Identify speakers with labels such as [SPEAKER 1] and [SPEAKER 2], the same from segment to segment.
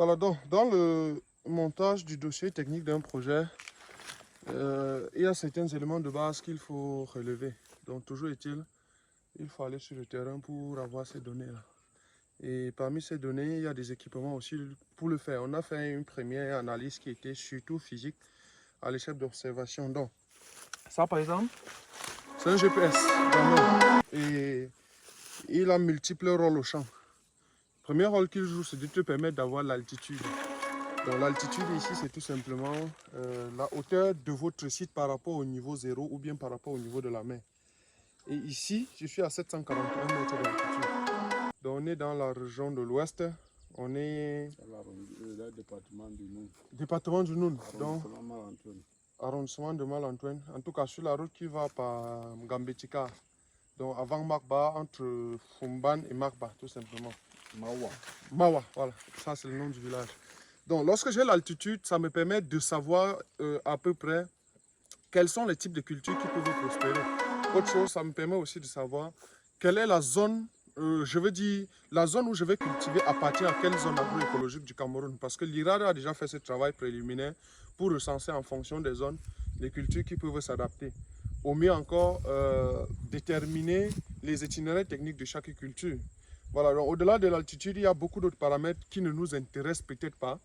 [SPEAKER 1] Voilà, donc dans le montage du dossier technique d'un projet, il y a certains éléments de base qu'il faut relever. Donc toujours est-il, il faut aller sur le terrain pour avoir ces données-là. Et parmi ces données, il y a des équipements aussi pour le faire. On a fait une première analyse qui était surtout physique à l'échelle d'observation. Donc, ça par exemple, c'est un GPS et il a multiples rôles au champ. Le premier rôle qu'il joue, c'est de te permettre d'avoir l'altitude. Donc l'altitude ici, c'est tout simplement la hauteur de votre site par rapport au niveau 0 ou bien par rapport au niveau de la mer. Et ici, je suis à 741 mètres d'altitude. Donc on est dans la région de l'ouest. On est...
[SPEAKER 2] Le département du Noun.
[SPEAKER 1] Département du Noun. Donc,
[SPEAKER 2] Arrondissement Mal-Antoine.
[SPEAKER 1] arrondissement de Mal-Antoine. En tout cas, sur la route qui va par Gambetika. Donc avant Makba, entre Fumban et Makba, tout simplement.
[SPEAKER 2] Mawa.
[SPEAKER 1] Mawa, voilà. Ça, c'est le nom du village. Donc, lorsque j'ai l'altitude, ça me permet de savoir à peu près quels sont les types de cultures qui peuvent prospérer. Autre chose, ça me permet aussi de savoir quelle est la zone, je veux dire, la zone où je vais cultiver appartient à quelle zone agroécologique du Cameroun. Parce que l'IRAD a déjà fait ce travail préliminaire pour recenser en fonction des zones les cultures qui peuvent s'adapter. Au mieux encore, déterminer les itinéraires techniques de chaque culture. Voilà, donc au-delà de l'altitude, il y a beaucoup d'autres paramètres qui ne nous intéressent peut-être pas.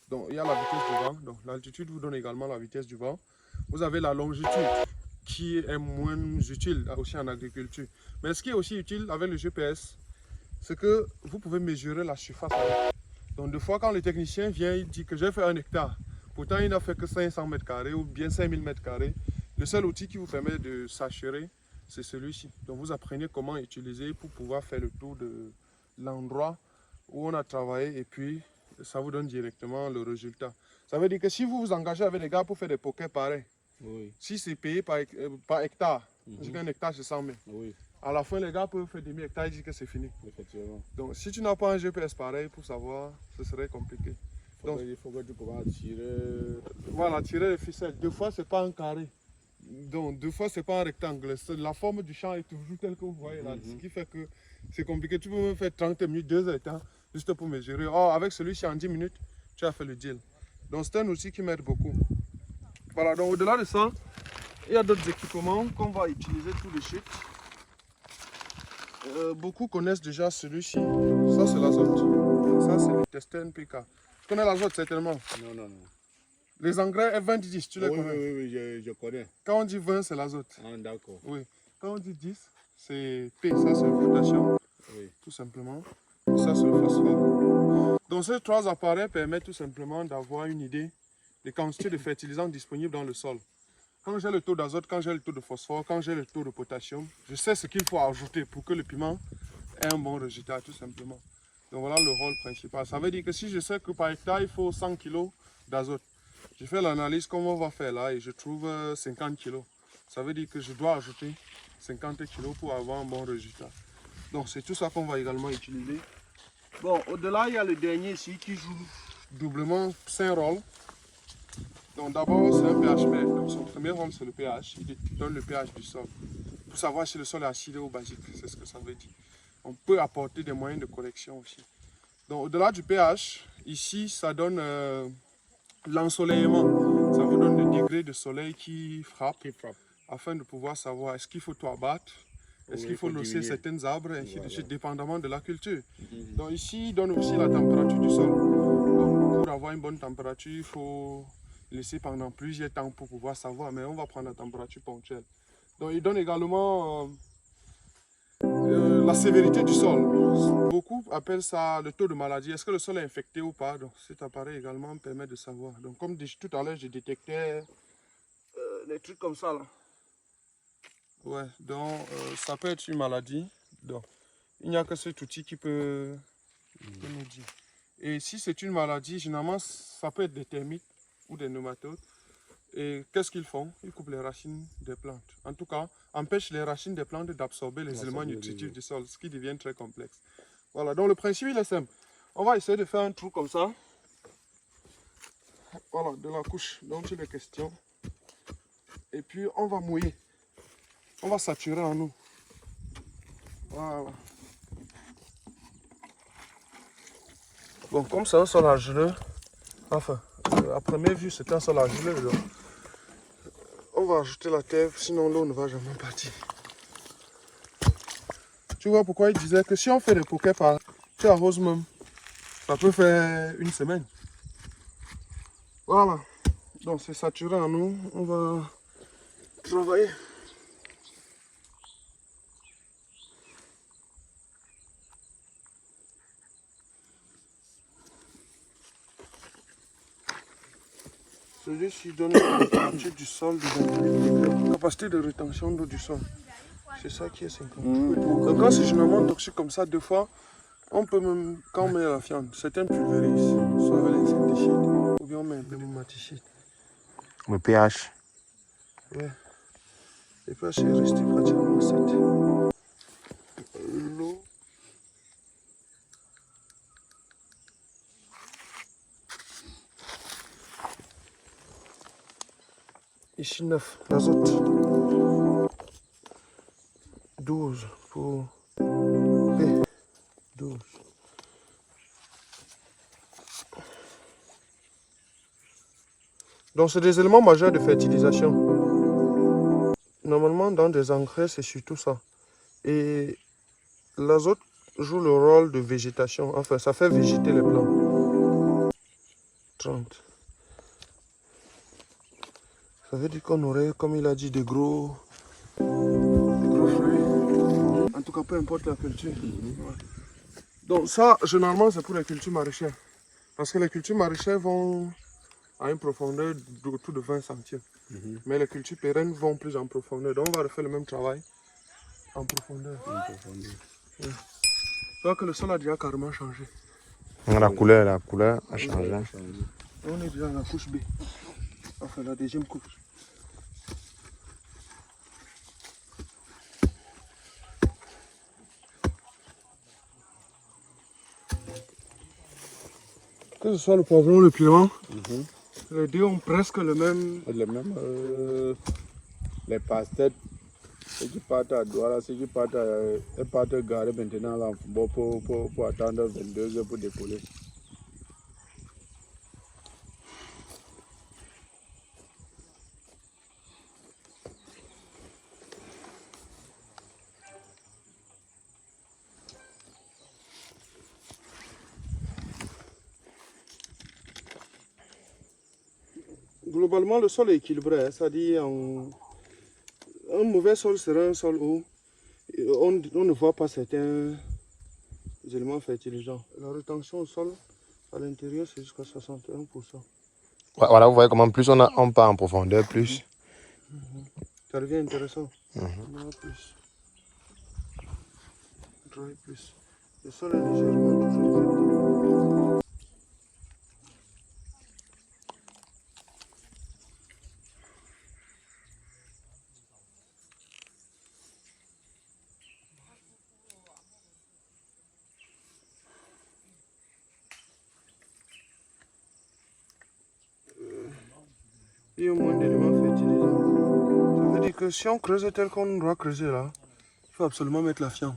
[SPEAKER 1] Donc il y a la vitesse du vent, donc l'altitude vous donne également la vitesse du vent. Vous avez la longitude qui est moins utile aussi en agriculture. Mais ce qui est aussi utile avec le GPS, c'est que vous pouvez mesurer la surface. Donc, des fois, quand le technicien vient, il dit que j'ai fait 1 hectare. Pourtant, il n'a fait que 500 mètres carrés ou bien 5000 mètres carrés. Le seul outil qui vous permet de s'assurer, c'est celui-ci. Donc, vous apprenez comment utiliser pour pouvoir faire le tour de l'endroit où on a travaillé et puis ça vous donne directement le résultat. Ça veut dire que si vous vous engagez avec les gars pour faire des pokers pareils,
[SPEAKER 2] Oui.
[SPEAKER 1] si c'est payé par hectare, j'ai qu'un hectare c'est 100 000.
[SPEAKER 2] Oui,
[SPEAKER 1] À la fin, les gars peuvent faire demi-hectare et dire que c'est fini.
[SPEAKER 2] effectivement.
[SPEAKER 1] Donc, si tu n'as pas un GPS pareil pour savoir, ce serait compliqué. Donc,
[SPEAKER 2] Il faut que tu puisses tirer.
[SPEAKER 1] voilà, tirer les ficelles. Deux fois, c'est pas un carré. Donc, deux fois, c'est pas un rectangle. La forme du champ est toujours telle que vous voyez là. Ce qui fait que c'est compliqué. Tu peux même faire 30 minutes, 2 heures de temps, juste pour mesurer. Oh, avec celui-ci, en 10 minutes, tu as fait le deal. Donc, c'est un outil qui m'aide beaucoup. Voilà, donc au-delà de ça, il y a d'autres équipements qu'on va utiliser tout de suite. Beaucoup connaissent déjà celui-ci. Ça, c'est l'azote. Ça, c'est le test NPK. Tu connais l'azote certainement?
[SPEAKER 2] Non, non, non.
[SPEAKER 1] Les engrais F20-10, tu les connais?
[SPEAKER 2] Oui, je connais.
[SPEAKER 1] Quand on dit 20, c'est l'azote.
[SPEAKER 2] Ah, d'accord.
[SPEAKER 1] Oui. Quand on dit 10, c'est P. Ça, c'est le potassium.
[SPEAKER 2] Oui.
[SPEAKER 1] Tout simplement. Et ça, c'est le phosphore. Donc, ces trois appareils permettent tout simplement d'avoir une idée des quantités de fertilisants disponibles dans le sol. Quand j'ai le taux d'azote, quand j'ai le taux de phosphore, quand j'ai le taux de potassium, je sais ce qu'il faut ajouter pour que le piment ait un bon résultat, tout simplement. Donc voilà le rôle principal. Ça veut dire que si je sais que par hectare, il faut 100 kg d'azote, je fais l'analyse comme on va faire là et je trouve 50 kg. Ça veut dire que je dois ajouter 50 kg pour avoir un bon résultat. Donc c'est tout ça qu'on va également utiliser. Bon, au-delà, il y a le dernier ici qui joue doublement 5 rôles. Donc d'abord, c'est un pH-mètre. Donc son premier rôle, c'est le pH. Il donne le pH du sol. Pour savoir si le sol est acide ou basique, c'est ce que ça veut dire. On peut apporter des moyens de correction aussi. Donc au-delà du pH, ici, ça donne l'ensoleillement. Ça vous donne le degré de soleil qui frappe. Afin de pouvoir savoir est-ce qu'il faut tout abattre, est-ce qu'il faut laisser certains arbres, et ainsi de suite, dépendamment de la culture. Donc ici, il donne aussi la température du sol. Donc, pour avoir une bonne température, il faut laisser pendant plusieurs temps pour pouvoir savoir, mais on va prendre la température ponctuelle. Donc il donne également la sévérité du sol. Beaucoup appellent ça le taux de maladie. Est-ce que le sol est infecté ou pas? Donc cet appareil également permet de savoir. Donc comme tout à l'heure, je détectais des trucs comme ça là. Ouais, donc ça peut être une maladie. Donc il n'y a que cet outil qui peut nous dire. Et si c'est une maladie, généralement ça peut être des termites ou des nématodes. Et qu'est-ce qu'ils font? Ils coupent les racines des plantes. En tout cas, empêchent les racines des plantes d'absorber les éléments nutritifs du sol, ce qui devient très complexe. Voilà, donc le principe il est simple. On va essayer de faire un trou comme ça. Voilà, de la couche dont il est question. Et puis on va mouiller. On va saturer en eau. Voilà. Bon, comme c'est un sol argileux, enfin, à première vue, c'est un sol argileux. Donc, on va ajouter la terre, sinon l'eau ne va jamais partir. Tu vois pourquoi il disait que si on fait des poquets par, tu arroses même, ça peut faire une semaine. Voilà. Donc c'est saturé en eau, on va travailler. Celui-ci donne la température du sol de 28 degrés. La capacité de rétention d'eau du sol. C'est ça qui est 50. Donc quand c'est généralement toxique comme ça, deux fois, on peut même, quand on met la fiente, certains pulvérisent, soit avec l'insecticide, ou bien on met un peu de maticide.
[SPEAKER 3] Le pH.
[SPEAKER 1] Ouais. Le pH est resté pratiquement 7. L'eau. Ici 9, l'azote. 12 pour B. 12. Donc c'est des éléments majeurs de fertilisation. Normalement dans des engrais c'est surtout ça. Et l'azote joue le rôle de végétation. Enfin ça fait végéter les plants. 30. Ça veut dire qu'on aurait, comme il a dit, des gros fruits. En tout cas, peu importe la culture. Ouais. Donc ça, généralement, c'est pour les cultures maraîchères. Parce que les cultures maraîchères vont à une profondeur autour de 20 centimes. Mais les cultures pérennes vont plus en profondeur. Donc on va refaire le même travail en profondeur. Ouais. Donc que le sol a déjà carrément changé.
[SPEAKER 3] La couleur a changé.
[SPEAKER 1] On est déjà dans la couche B. Enfin, la deuxième couche. Que ce soit le poivron ou le piment, les deux ont presque le même.
[SPEAKER 2] Les pastèques, ceux qui partent à Douala, ceux qui partent garer maintenant là, pour attendre 22 heures pour décoller.
[SPEAKER 1] Globalement, le sol est équilibré, hein, c'est-à-dire un mauvais sol serait un sol où on ne voit pas certains éléments fertilisants. La rétention au sol à l'intérieur, c'est jusqu'à 61%.
[SPEAKER 3] Voilà, vous voyez comment plus on part en profondeur, plus.
[SPEAKER 1] Ça devient intéressant. On a plus. Travailler plus. Le sol est légèrement toujours fertile. Il y a moins d'éléments fertilisants. Ça veut dire que si on creuse tel qu'on doit creuser là, il faut absolument mettre la fiente.